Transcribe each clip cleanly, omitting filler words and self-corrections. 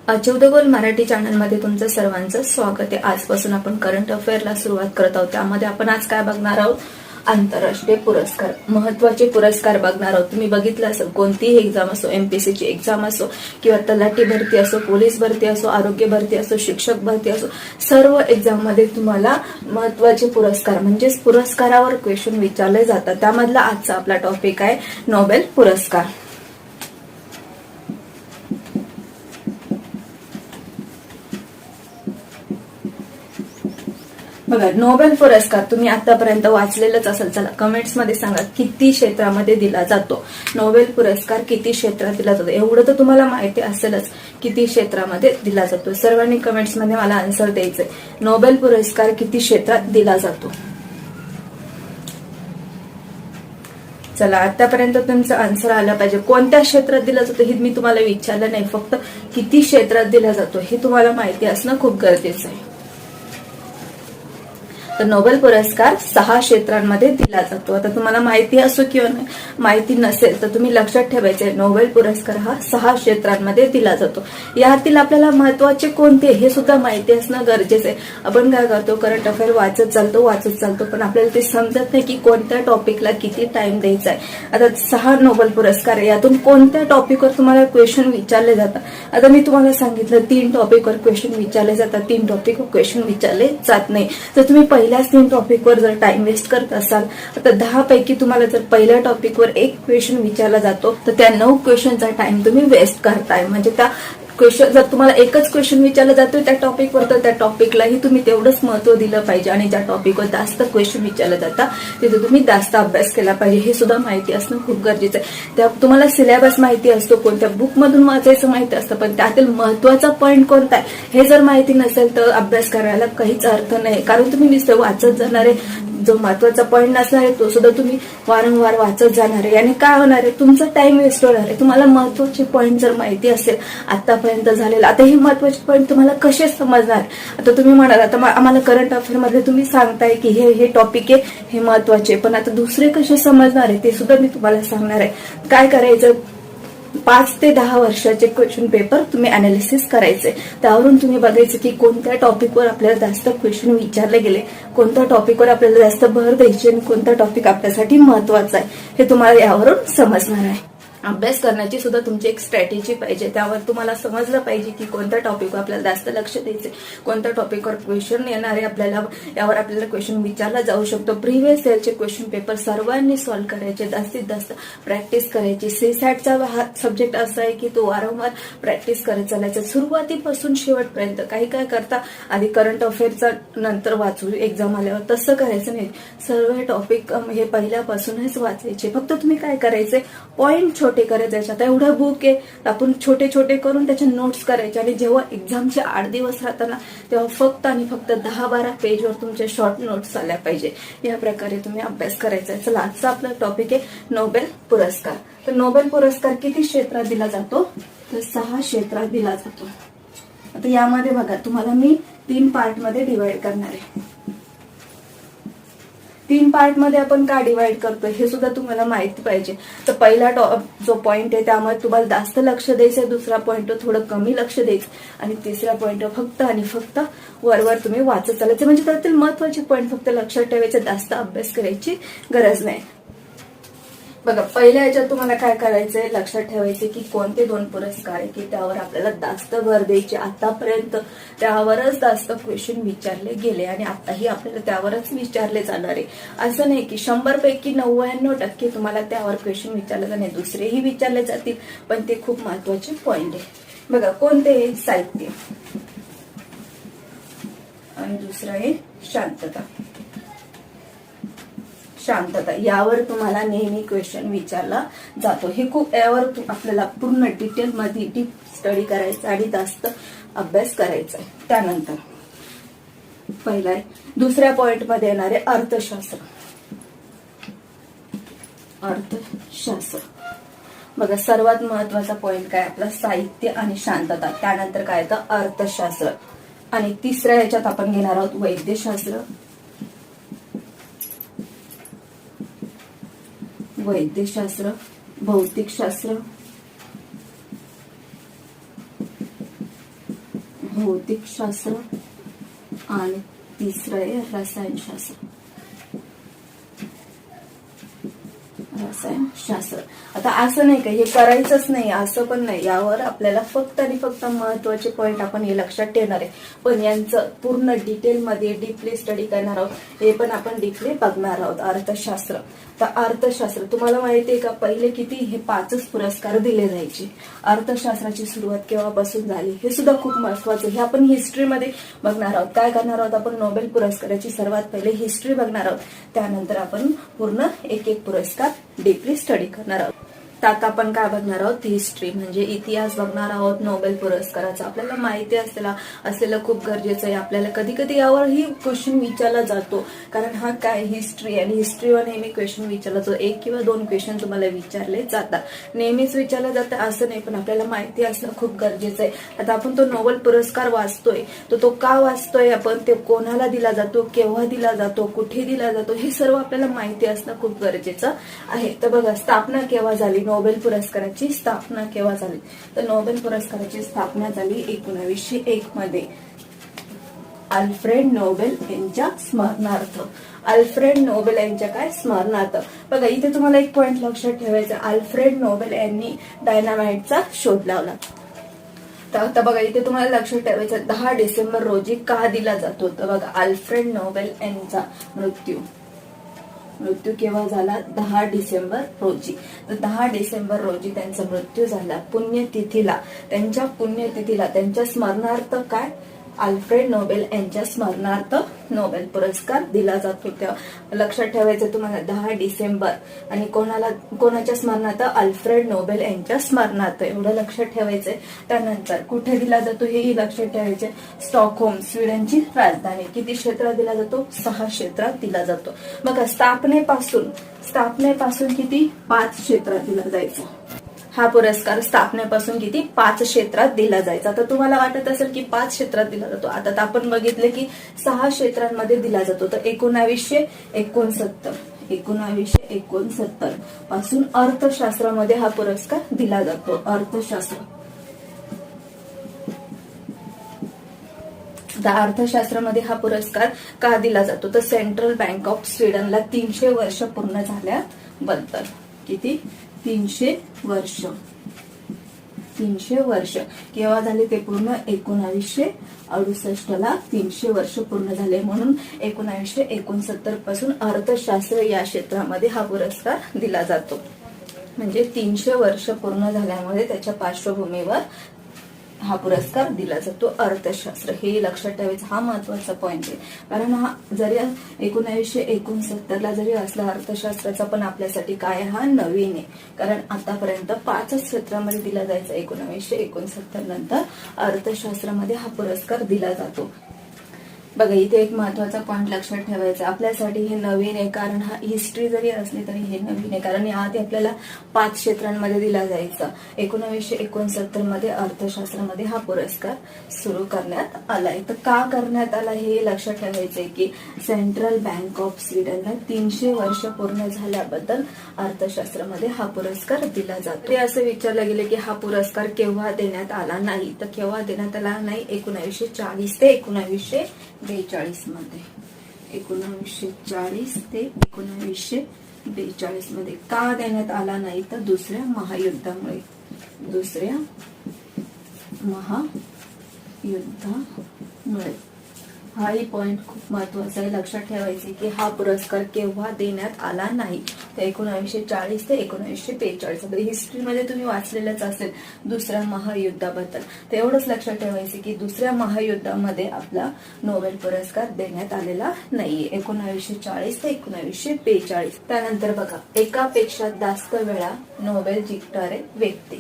अच्युतगोल मराठी चॅनलमध्ये तुमचं सर्वांचं स्वागत आहे। आजपासून आपण करंट अफेअरला सुरुवात करत आहोत। त्यामध्ये आपण आज काय बघणार आहोत? आंतरराष्ट्रीय पुरस्कार, महत्त्वाचे पुरस्कार बघणार आहोत। तुम्ही बघितलं असेल कोणतीही एक्झाम असो, एमपीएससीची एक्झाम असो किंवा तलाठी भरती असो, पोलीस भरती असो, आरोग्य भरती असो, शिक्षक भरती असो, सर्व एक्झाम मध्ये तुम्हाला महत्त्वाचे पुरस्कार म्हणजेच पुरस्कारावर क्वेश्चन विचारले जातात। त्यामधला आजचा आपला टॉपिक आहे नोबेल पुरस्कार। बघा, नोबेल पुरस्कार तुम्ही आतापर्यंत वाचलेलंच असेल। चला कमेंट्स मध्ये सांगा किती क्षेत्रामध्ये दिला जातो नोबेल पुरस्कार, किती क्षेत्रात दिला जातो? एवढं तर तुम्हाला माहिती असेलच किती क्षेत्रामध्ये दिला जातो। सर्वांनी कमेंट्स मध्ये मला आन्सर द्यायचंय, नोबेल पुरस्कार किती क्षेत्रात दिला जातो? चला आतापर्यंत तुमचं आन्सर आलं पाहिजे। कोणत्या क्षेत्रात दिला जातो हे मी तुम्हाला विचारलं नाही, फक्त किती क्षेत्रात दिला जातो हे तुम्हाला माहिती असणं खूप गरजेचं आहे। तर नोबेल पुरस्कार 6 क्षेत्रांमध्ये दिला जातो। आता तुम्हाला माहिती असो किंवा माहिती नसेल तर तुम्ही लक्षात ठेवायचे, नोबेल पुरस्कार हा 6 क्षेत्रांमध्ये दिला जातो। यातील आपल्याला महत्त्वाचे कोणते हे सुद्धा माहिती असणं गरजेचं आहे। आपण काय करतो, करंट अफेअर वाचत चालतो पण आपल्याला ते समजत नाही की कोणत्या टॉपिकला किती टाइम द्यायचा आहे। आता 6 नोबेल पुरस्कार, यातून कोणत्या टॉपिकवर तुम्हाला क्वेश्चन विचारले जातात? आता मी तुम्हाला सांगितलं 3 टॉपिकवर क्वेश्चन विचारले जातात, 3 टॉपिकवर क्वेश्चन विचारले जात नाही। तर तुम्ही पहिल्याच 3 टॉपिकवर जर टाइम वेस्ट करत असाल तर 10 पैकी तुम्हाला जर पहिल्या टॉपिकवर 1 क्वेश्चन विचारला जातो तर त्या 9 क्वेश्चनचा टाइम तुम्ही वेस्ट करताय। म्हणजे त्या क्वेश्चन जर तुम्हाला एकच क्वेश्चन विचारला जातोय त्या टॉपिकवर तर त्या टॉपिकलाही तुम्ही तेवढंच महत्त्व दिलं पाहिजे आणि ज्या टॉपिकवर जास्त क्वेश्चन विचारले जातात तिथे तुम्ही जास्त अभ्यास केला पाहिजे। हे सुद्धा माहिती असणं खूप गरजेचं आहे। त्या तुम्हाला सिलेबस माहिती असतो, कोणत्या बुक मधून वाचायचं माहिती असतं, पण त्यातील महत्त्वाचा पॉईंट कोणता आहे हे जर माहिती नसेल तर अभ्यास करायला काहीच अर्थ नाही। कारण तुम्ही नुसतं वाचत जाणार आहे, जो महत्त्वाचा पॉईंट नसणार आहे तो सुद्धा तुम्ही वारंवार वाचत जाणार आहे, आणि काय होणार आहे, तुमचा टाइम वेस्ट होणार आहे। तुम्हाला महत्त्वाचे पॉईंट जर माहिती असेल आतापर्यंत झालेला, आता हे महत्त्वाचे पॉईंट तुम्हाला कसे समजणार? आता तुम्ही म्हणाल आता आम्हाला करंट अफेअर मध्ये तुम्ही सांगताय की हे टॉपिक आहे, हे महत्त्वाचे, पण आता दुसरे कसे समजणार आहे ते सुद्धा मी तुम्हाला सांगणार आहे। काय करायचं, 5 ते 10 वर्षाचे क्वेश्चन पेपर तुम्ही अनालिसिस करायचे। त्यावरून तुम्ही बघायचं की कोणत्या टॉपिकवर आपल्याला जास्त क्वेश्चन विचारले गेले, कोणत्या टॉपिकवर आपल्याला जास्त भर द्यायची आणि कोणता टॉपिक आपल्यासाठी महत्त्वाचा आहे हे तुम्हाला यावरून समजणार आहे। अभ्यास करण्याची सुद्धा तुमची एक स्ट्रॅटेजी पाहिजे। त्यावर तुम्हाला समजलं पाहिजे की कोणत्या टॉपिकवर आपल्याला जास्त लक्ष द्यायचे, कोणत्या टॉपिकवर क्वेश्चन येणार आहे आपल्याला, यावर आपल्याला क्वेश्चन विचारला जाऊ शकतो। प्रिव्हियस इयरचे क्वेश्चन पेपर सर्वांनी सॉल्व्ह करायचे, जास्तीत जास्त प्रॅक्टिस करायची। सीसॅटचा हा सब्जेक्ट असा आहे की तो वारंवार प्रॅक्टिस करत चालायचा, सुरुवातीपासून शेवटपर्यंत। काही काय करता, आधी करंट अफेअरचा नंतर वाचू एक्झाम आल्यावर, तसं करायचं नाही। सर्व टॉपिक हे पहिल्यापासूनच वाचायचे। फक्त तुम्ही काय करायचे, पॉईंट छोटे करत जायचे। आता एवढं बुक आहे, आपण छोटे छोटे करून त्याच्या नोट्स करायचे, आणि जेव्हा एक्झामचे 8 दिवस राहताना तेव्हा फक्त आणि फक्त 10-12 पेजवर तुमचे शॉर्ट नोट्स आल्या पाहिजे। या प्रकारे तुम्ही अभ्यास करायचा। चला आजचा आपला टॉपिक आहे नोबेल पुरस्कार। तर नोबेल पुरस्कार किती क्षेत्रात दिला जातो? तर 6 क्षेत्रात दिला जातो। आता यामध्ये बघा, तुम्हाला मी 3 पार्ट मध्ये डिवाइड करणार आहे। 3 पार्ट मध्ये आपण का डिवाइड करतोय हे सुद्धा तुम्हाला माहिती पाहिजे। तर पहिला जो पॉइंट आहे त्यामध्ये तुम्हाला जास्त लक्ष द्यायचंय, दुसरा पॉइंट थोडं कमी लक्ष द्यायचं, आणि तिसरा पॉइंट फक्त आणि फक्त वरवर तुम्ही वाचत चालायचं। म्हणजे त्यातील महत्त्वाचे पॉइंट फक्त लक्षात ठेवायचे, जास्त अभ्यास करायची गरज नाही। बघा, पहिल्या याच्यात तुम्हाला काय करायचंय, लक्षात ठेवायचे की कोणते 2 पुरस्कार आहे की त्यावर आपल्याला जास्त भर द्यायचे। आतापर्यंत त्यावरच जास्त क्वेश्चन विचारले गेले आणि आताही आपल्याला त्यावरच विचारले जाणार आहे। असं नाही की 100 पैकी 99% तुम्हाला त्यावर क्वेश्चन विचारले जाणार, दुसरेही विचारले जातील, पण ते खूप महत्त्वाचे पॉइंट आहे। बघा, कोणते? साहित्य, आणि दुसरं आहे शांतता। यावर तुम्हाला नेहमी क्वेश्चन विचारला जातो। हे खूप यावर आपल्याला पूर्ण डिटेल मध्ये डीप स्टडी करायचा आणि जास्त अभ्यास करायचा आहे। त्यानंतर पहिला आहे, दुसऱ्या पॉइंट मध्ये येणारे अर्थशास्त्र। बघा, सर्वात महत्वाचा पॉइंट काय आपला, साहित्य आणि शांतता। त्यानंतर काय येतं, अर्थशास्त्र, आणि तिसऱ्या याच्यात आपण घेणार आहोत वैद्यशास्त्र, भौतिकशास्त्र, भौतिकशास्त्र आणि तिसरं आहे रसायनशास्त्र. रसायनशास्त्र. आता असं नाही का हे करायचंच नाही असं पण नाही, यावर आपल्याला फक्त आणि फक्त महत्वाचे पॉइंट आपण हे लक्षात ठेवणार आहे, पण यांचं पूर्ण डिटेलमध्ये डीपली स्टडी करणार आहोत, हे पण आपण डीपली बघणार आहोत. अर्थशास्त्र. तर अर्थशास्त्र तुम्हाला माहिती आहे का, पहिले किती हे 5च पुरस्कार दिले जायचे. अर्थशास्त्राची सुरुवात केव्हापासून झाली हे सुद्धा खूप महत्वाचं, हे आपण हिस्ट्रीमध्ये बघणार आहोत. काय करणार आहोत आपण, नोबेल पुरस्काराची सर्वात पहिले हिस्ट्री बघणार आहोत, त्यानंतर आपण पूर्ण एक एक पुरस्कार डीपली स्टडी करणार आहोत. तर आता आपण काय बघणार आहोत, हिस्ट्री म्हणजे इतिहास बघणार आहोत नोबेल पुरस्काराचा. आपल्याला माहिती असलेलं खूप गरजेचं आहे. आपल्याला कधी कधी यावरही क्वेश्चन विचारला जातो, कारण हा काय हिस्ट्री आणि हिस्ट्रीवर नेहमी क्वेश्चन विचारला जातो. 1 किंवा 2 क्वेश्चन तुम्हाला विचारले जातात, नेहमीच विचारलं जातं असं नाही, पण आपल्याला माहिती असणं खूप गरजेचं आहे. आता आपण तो नोबेल पुरस्कार वाचतोय, तो का वाचतोय आपण, ते कोणाला दिला जातो, केव्हा दिला जातो, कुठे दिला जातो, हे सर्व आपल्याला माहिती असणं खूप गरजेचं आहे. तर बघा, स्थापना केव्हा झाली, नोबेल पुरस्काराची स्थापना केव्हा झाली, तर नोबेल पुरस्काराची स्थापना झाली 1901 मध्ये अल्फ्रेड नोबेल यांच्या स्मरणार्थ. अल्फ्रेड नोबेल यांच्या काय स्मरणार्थ. बघा इथे तुम्हाला एक पॉइंट लक्षात ठेवायचा, अल्फ्रेड नोबेल यांनी डायनामाइटचा शोध लावला. तर आता बघा इथे तुम्हाला लक्षात ठेवायचं 10 डिसेंबर रोजी का दिला जातो, तर बघा अल्फ्रेड नोबेल यांचा मृत्यू केव्हा झाला, 10 डिसेंबर रोजी. तर 10 डिसेंबर रोजी त्यांचा मृत्यू झाला. त्यांच्या पुण्यतिथीला त्यांच्या स्मरणार्थ काय, अल्फ्रेड नोबेल यांच्या स्मरणार्थ नोबेल पुरस्कार दिला जातो. त्या लक्षात ठेवायचं तुम्हाला 10 डिसेंबर आणि कोणाच्या स्मरणार्थ, अल्फ्रेड नोबेल यांच्या स्मरणार्थ, एवढं लक्षात ठेवायचंय. त्यानंतर कुठे दिला जातो हेही लक्षात ठेवायचे, स्टॉकहोम स्वीडनची राजधानी. किती क्षेत्रात दिला जातो, 6 क्षेत्रात दिला जातो. मग स्थापनेपासून किती 5 क्षेत्रात दिला जायचा हा पुरस्कार. स्थापनेपासून किती 5 क्षेत्रात दिला जायचा. तर तुम्हाला वाटत असेल की 5 क्षेत्रात दिला जातो, आता आपण बघितले की 6 क्षेत्रांमध्ये दिला जातो. तर 1969 पासून अर्थशास्त्रामध्ये हा पुरस्कार दिला जातो. अर्थशास्त्रामध्ये हा पुरस्कार का दिला जातो, तर सेंट्रल बँक ऑफ स्वीडनला 300 वर्ष पूर्ण झाल्याबद्दल. किती 300 वर्ष केव्हा झाले ते पूर्ण, 1968 ला 300 वर्ष पूर्ण झाले, म्हणून 1969 पासून अर्थशास्त्र या क्षेत्रामध्ये हा पुरस्कार दिला जातो. म्हणजे 300 वर्ष पूर्ण झाल्यामुळे त्याच्या पार्श्वभूमीवर हा पुरस्कार दिला जातो. अर्थशास्त्र हे लक्षात ठेवायचं, हा महत्वाचा पॉइंट आहे. कारण हा जरी 1969 ला जरी असला अर्थशास्त्राचा, पण आपल्यासाठी काय हा नवीन आहे, कारण आतापर्यंत 5 क्षेत्रामध्ये दिला जायचा. 1969 नंतर अर्थशास्त्रामध्ये हा पुरस्कार दिला जातो. बघा इथे एक महत्वाचा पॉइंट लक्षात ठेवायचा, आपल्यासाठी हे नवीन आहे, कारण हा हिस्ट्री जरी असली तरी हे नवीन आहे, कारण याआधी आपल्याला 5 क्षेत्रांमध्ये दिला जायचा. 1969 मध्ये अर्थशास्त्रामध्ये हा पुरस्कार सुरू करण्यात आलाय. तर का करण्यात आला हे लक्षात ठेवायचंय की सेंट्रल बँक ऑफ स्वीडनला 300 वर्ष पूर्ण झाल्याबद्दल अर्थशास्त्रामध्ये हा पुरस्कार दिला जातो. ते असं विचारलं गेले की हा पुरस्कार केव्हा देण्यात आला नाही, तर केव्हा देण्यात आला नाही, 1940 ते 1942 मध्ये. 1940 ते 1942 मध्ये का देण्यात आला नाही, तर दुसऱ्या महायुद्धामुळे. हाही पॉइंट खूप महत्वाचा आहे, लक्षात ठेवायचे की हा पुरस्कार केव्हा देण्यात आला नाही, तर 1940 ते 1942 मध्ये. हिस्ट्रीमध्ये तुम्ही वाचलेलंच असेल दुसऱ्या महायुद्धाबद्दल, तर एवढंच लक्षात ठेवायचे की दुसऱ्या महायुद्धामध्ये आपला नोबेल पुरस्कार देण्यात आलेला नाहीये. 1940 ते 1942. त्यानंतर बघा, एकापेक्षा जास्त वेळा नोबेल जिंकणारे व्यक्ती.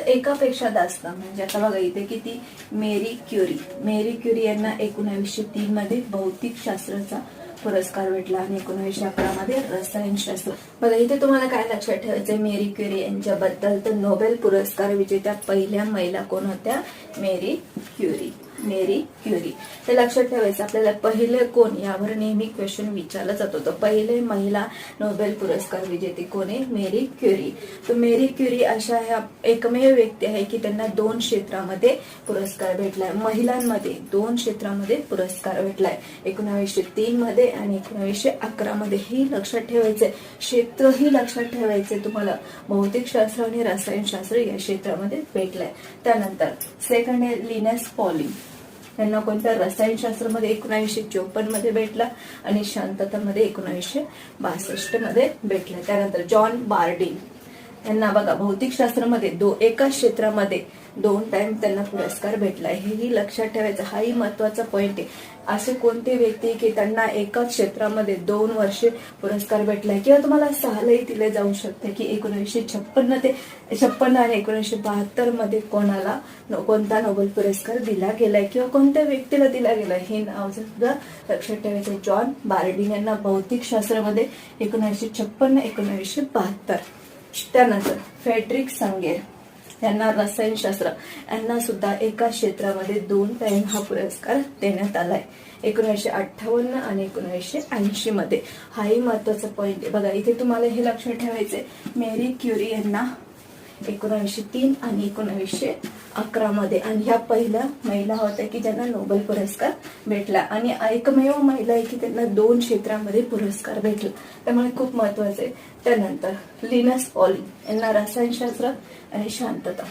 एकापेक्षा जास्त म्हणजे आता बघा इथे किती, मेरी क्युरी यांना 1903 मध्ये भौतिक शास्त्राचा पुरस्कार भेटला आणि 1911 मध्ये रसायनशास्त्र. बघा इथे तुम्हाला काय लक्षात ठेवायचंय मेरी क्युरी यांच्याबद्दल, तर नोबेल पुरस्कार विजेत्या पहिल्या महिला कोण होत्या? Marie Curie. मेरी क्युरी हे लक्षात ठेवायचं आपल्याला. पहिले कोण यावर नेहमी क्वेश्चन विचारला जातो. तर पहिले महिला नोबेल पुरस्कार विजेती कोण आहे? Marie Curie. तर मेरी क्युरी अशा ह्या एकमेव व्यक्ती आहे की त्यांना 2 क्षेत्रामध्ये पुरस्कार भेटलाय. महिलांमध्ये 2 क्षेत्रामध्ये पुरस्कार भेटलाय, 1903 मध्ये आणि 1911 मध्ये. ही लक्षात ठेवायचंय, क्षेत्रही लक्षात ठेवायचे तुम्हाला. भौतिकशास्त्र आणि रसायनशास्त्र या क्षेत्रामध्ये भेटलाय. त्यानंतर सेकंड आहे लिनस पॉलिंग. त्यांना कोणत्या? रसायनशास्त्रामध्ये 1954 मध्ये भेटला आणि शांततामध्ये 1962 मध्ये भेटला. त्यानंतर जॉन बार्डिन यांना बघा भौतिकशास्त्रामध्ये एकाच क्षेत्रामध्ये 2 टाइम त्यांना पुरस्कार भेटलाय. हेही लक्षात ठेवायचं, हाही महत्वाचा पॉइंट आहे. असे कोणते व्यक्ती की त्यांना एकाच क्षेत्रामध्ये 2 वर्षे पुरस्कार भेटलाय, किंवा तुम्हाला सालही दिले जाऊ शकते की 1956 आणि 1972 मध्ये कोणाला कोणता नोबेल पुरस्कार दिला गेलाय किंवा कोणत्या व्यक्तीला दिला गेलाय, हे नाव सुद्धा लक्षात ठेवायचं. जॉन बार्डिन यांना भौतिकशास्त्रामध्ये 1956 1972. त्यानंतर फ्रेडरिक संगेर यांना रसायनशास्त्र, यांना सुद्धा एका क्षेत्रामध्ये 2 टाइम हा पुरस्कार देण्यात आलाय, 1958 आणि 1980 मध्ये. हाही महत्वाचा पॉइंट आहे. बघा इथे तुम्हाला हे लक्षात ठेवायचंय, मेरी क्युरी यांना 1903 आणि 1911 मध्ये, आणि ह्या पहिल्या महिला होत्या की ज्यांना नोबेल पुरस्कार भेटला आणि एकमेव महिला आहे की त्यांना 2 क्षेत्रामध्ये पुरस्कार भेटला. त्यामुळे खूप महत्वाचं आहे. त्यानंतर लिनस पॉलिंग यांना रसायनशास्त्र आणि शांतता.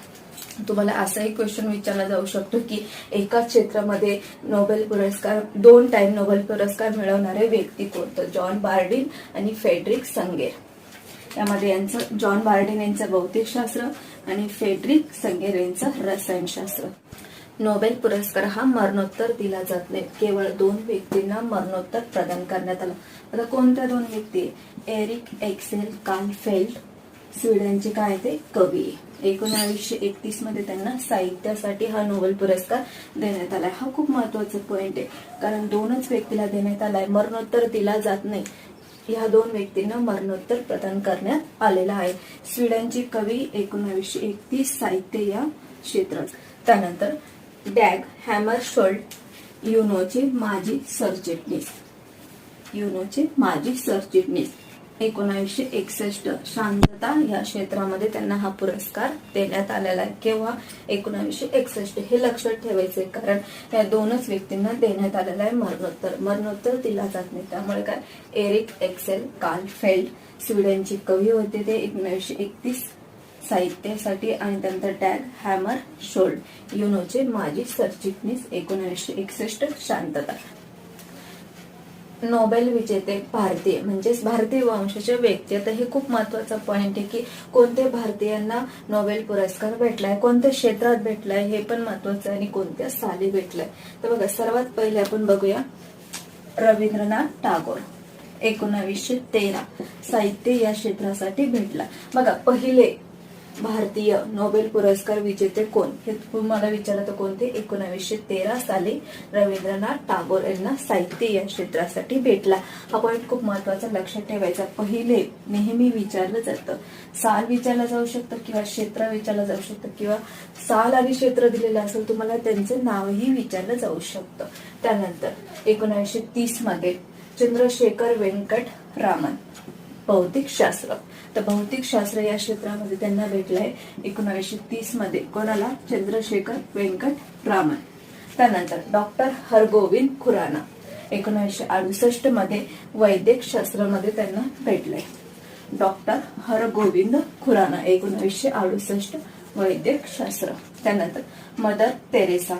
तुम्हाला असाही क्वेश्चन विचारला जाऊ शकतो की एकाच क्षेत्रामध्ये नोबेल पुरस्कार 2 टाइम नोबेल पुरस्कार मिळवणारे व्यक्ती कोणतं? जॉन बार्डिन आणि फ्रेडरिक संगेर. यामध्ये यांचं जॉन बार्डिन यांचं भौतिकशास्त्र आणि फ्रेडरिक संगेर यांचं रसायनशास्त्र. नोबेल पुरस्कार हा मरणोत्तर दिला जात नाही, केवळ 2 व्यक्तींना मरणोत्तर प्रदान करण्यात आला. आता कोणत्या 2 व्यक्ती? एरिक एक्सेल कार्ल फेल्ड, स्वीडनचे काय ते कवी. 1931 मध्ये त्यांना साहित्यासाठी हा नोबेल पुरस्कार देण्यात आलाय. हा खूप महत्वाचा पॉइंट आहे, कारण 2च व्यक्तीला देण्यात आलाय, मरणोत्तर दिला जात नाही. या 2 व्यक्तींना मरणोत्तर प्रदान करण्यात आलेला आहे. स्वीडनची कवी 1931 साहित्य या क्षेत्रात. त्यानंतर डॅग हॅमरशोल्ड, युनोचे माजी सरचिटणीस. युनोचे माजी सरचिटणीस 1961 शांतता या क्षेत्रामध्ये त्यांना हा पुरस्कार देण्यात आलेला आहे. केव्हा? 1961. हे लक्षात ठेवायचंय, कारण या 2च व्यक्तींना देण्यात आलेला आहे मरणोत्तर दिला जात नाही. त्यामुळे काय? एरिक एक्सेल कार्ल फेल्ड स्वीडनचे कवी होते, ते 1931 साहित्यासाठी, आणि त्यानंतर डॅग हॅमर शोल्ड युनोचे माजी सरचिटणीस 1961 शांतता. नोबेल विजेते भारतीय म्हणजेच भारतीय वंशाचे व्यक्ती. आता हे खूप महत्वाचा पॉइंट आहे की कोणत्या भारतीयांना नोबेल पुरस्कार भेटलाय, कोणत्या क्षेत्रात भेटलाय हे पण महत्वाचं आहे, आणि कोणत्या साली भेटलाय. तर बघा सर्वात पहिले आपण बघूया रवींद्रनाथ टागोर 1913 साहित्य या क्षेत्रासाठी भेटला. बघा पहिले भारतीय नोबेल पुरस्कार विजेते कोण हे तुम्हाला विचारलं, कोणते? 1913 साली रवींद्रनाथ टागोर यांना साहित्य या क्षेत्रासाठी भेटला. हा पॉइंट खूप महत्वाचा लक्षात ठेवायचा. पहिले नेहमी विचारलं जातं, साल विचारलं जाऊ शकतं किंवा क्षेत्र विचारलं जाऊ शकतं, किंवा साल आणि क्षेत्र दिलेलं असेल तुम्हाला त्यांचं नावही विचारलं जाऊ शकतं. त्यानंतर 1930 मध्ये चंद्रशेखर वेंकट रामन भौतिकशास्त्र. तर भौतिकशास्त्र या क्षेत्रामध्ये त्यांना भेटलंय 1930 मध्ये. कोणाला? चंद्रशेखर वेंकट रामन. त्यानंतर डॉक्टर हरगोविंद खुराना 1968 मध्ये वैद्यक शास्त्रामध्ये त्यांना भेटलंय. डॉक्टर हरगोविंद खुराना 1968 वैद्यक शास्त्र. त्यानंतर मदर तेरेसा.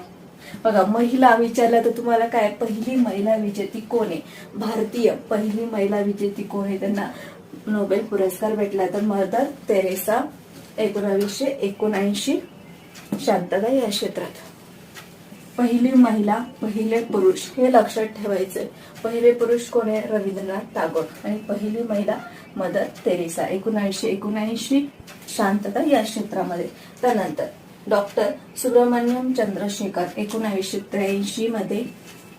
बघा महिला विचारला तर तुम्हाला काय? पहिली महिला विजेती कोण आहे? भारतीय पहिली महिला विजेती कोण आहे? त्यांना नोबेल पुरस्कार भेटला. तर मदर तेरेसा 1979 शांतता या क्षेत्रात. पहिली महिला पहिले पुरुष हे लक्षात ठेवायचंय. पहिले पुरुष कोण आहे? रवींद्रनाथ टागोर, आणि पहिली महिला मदर तेरेसा 1979 शांतता या क्षेत्रामध्ये. त्यानंतर डॉक्टर सुब्रमण्यम चंद्रशेखर 1983 मध्ये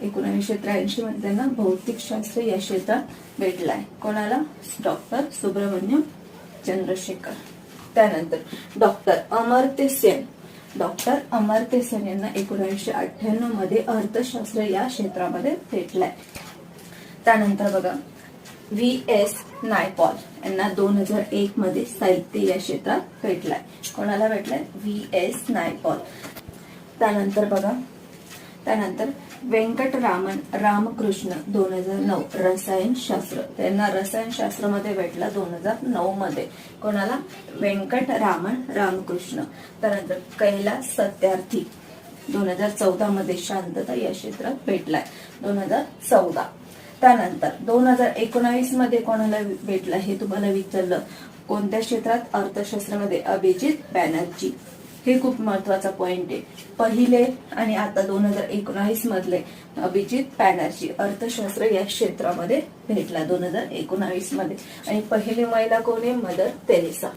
1983 मध्ये त्यांना भौतिकशास्त्र या क्षेत्रात भेटलाय. कोणाला? डॉक्टर सुब्रमण्यम चंद्रशेखर. त्यानंतर डॉक्टर अमर्त्य सेन. डॉक्टर अमर्त्य सेन यांना 1998 मध्ये अर्थशास्त्र या क्षेत्रामध्ये भेटलाय. त्यानंतर बघा V.S. नायपॉल यांना 2001 मध्ये साहित्य या क्षेत्रात भेटलाय. कोणाला भेटलाय? V.S. नायपॉल. त्यानंतर बघा व्यंकटरामन रामकृष्ण 2009 रसायनशास्त्र. त्यांना रसायनशास्त्रामध्ये भेटला 2009 मध्ये. कोणाला? व्यंकटरामन रामकृष्ण. त्यानंतर कैलास सत्यार्थी 2014 मध्ये शांतता या क्षेत्रात भेटलाय. 2014. त्यानंतर 2019 मध्ये कोणाला भेटला हे तुम्हाला विचारलं. कोणत्या क्षेत्रात? अर्थशास्त्रामध्ये. अभिजित बॅनर्जी. हे खूप महत्वाचा पॉइंट आहे. पहिले आणि आता 2019 मधले अभिजित बॅनर्जी अर्थशास्त्र या क्षेत्रामध्ये भेटला 2019 मध्ये. आणि पहिली महिला कोण आहे? Mother Teresa.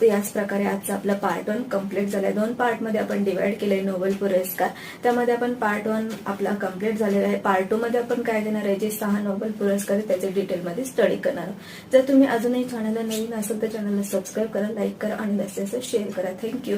तर याच प्रकारे आजचा आपला पार्ट 1 कम्प्लीट झालाय. 2 पार्ट मध्ये आपण डिवाइड केलंय नोबेल पुरस्कार. त्यामध्ये आपण पार्ट 1 आपला कम्प्लीट झालेला आहे. पार्ट 2 मध्ये आपण काय देणार आहे? जे 6 नोबेल पुरस्कार आहेत त्याचे डिटेलमध्ये स्टडी करणार आहोत. जर तुम्ही अजूनही चॅनलला नवीन असेल तर चॅनलला सबस्क्राईब करा, लाईक करा आणि जास्तीत जास्त शेअर करा. थँक्यू.